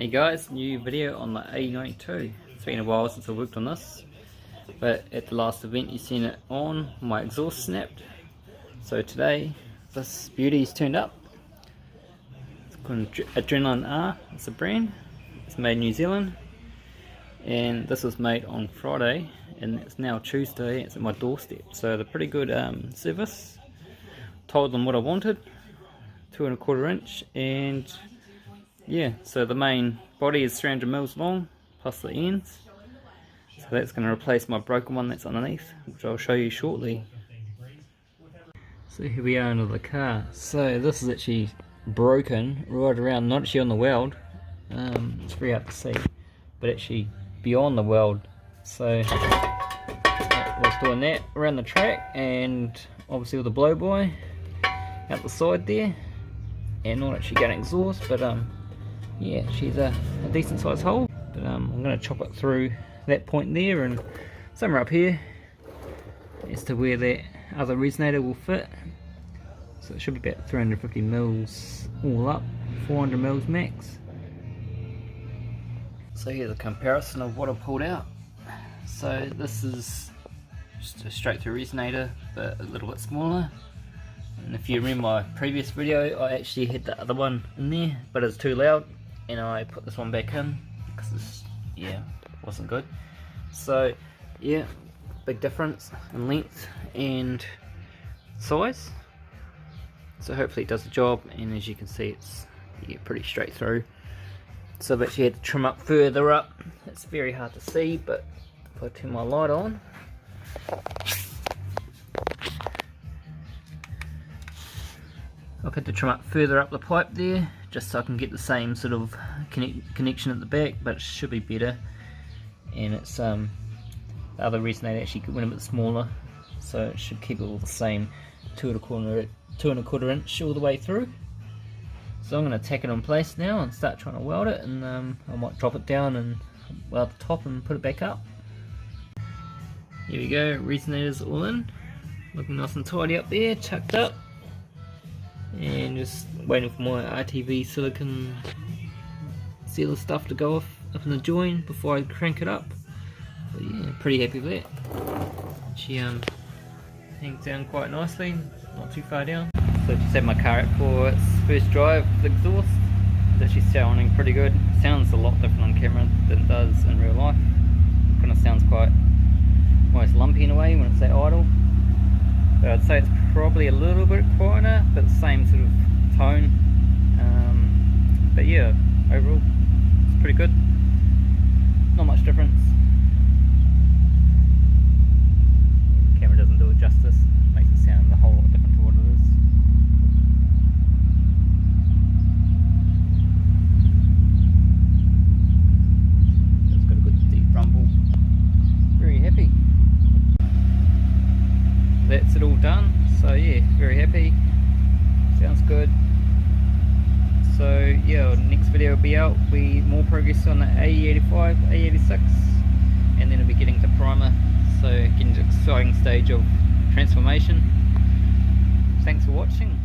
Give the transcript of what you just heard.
Hey guys, new video on the AE92. It's been a while since I worked on this, but at the last event you seen it on, my exhaust snapped. So today this beauty's turned up. It's called AdrenalinR, it's a brand. It's made in New Zealand, and this was made on Friday and it's now Tuesday. It's at my doorstep, so they're pretty good service. Told them what I wanted, 2¼ inch, and yeah, so the main body is 300 mils long, plus the ends. So that's going to replace my broken one that's underneath, which I'll show you shortly. So here we are under the car. So this is actually broken right around, not actually on the weld. It's very hard to see, but actually beyond the weld. So I was doing that around the track, and obviously with the blowby out the side there, and not actually getting exhaust, but yeah, she's a decent sized hole. But I'm going to chop it through that point there and somewhere up here as to where that other resonator will fit. So it should be about 350 mils all up, 400 mils max. So here's a comparison of what I pulled out. So this is just a straight through resonator, but a little bit smaller. And if you remember my previous video, I actually had the other one in there, but it's too loud, and I put this one back in because this, yeah, wasn't good. So yeah, big difference in length and size. So hopefully it does the job, and as you can see, it's pretty straight through. So I've actually had to trim up further up. It's very hard to see, but if I turn my light on, I've had to trim up further up the pipe there, just so I can get the same sort of connection at the back, but it should be better. And it's the other resonator actually went a bit smaller, so it should keep it all the same 2¼ inch all the way through. So I'm going to tack it in place now and start trying to weld it, and I might drop it down and weld the top and put it back up. Here we go, resonator's all in, looking nice and tidy up there, tucked up. And just waiting for my RTV silicone sealer stuff to go off up in the joint before I crank it up. But yeah, pretty happy with that. She hangs down quite nicely, not too far down. So just had my car out for its first drive with exhaust. It's actually sounding pretty good. Sounds a lot different on camera than it does in real life. Kind of sounds quite almost lumpy in a way when it's at idle. But I'd say it's probably a little bit quieter, but the same sort of tone. But yeah, overall, it's pretty good. Not much difference. The camera doesn't do it justice. Makes it sound a whole lot different to what it is. It's got a good deep rumble. Very happy. That's it all done, so yeah, very happy, sounds good. So yeah, next video will be out, more progress on the AE85, AE86, and then it'll be getting to primer, so getting to the exciting stage of transformation. Thanks for watching.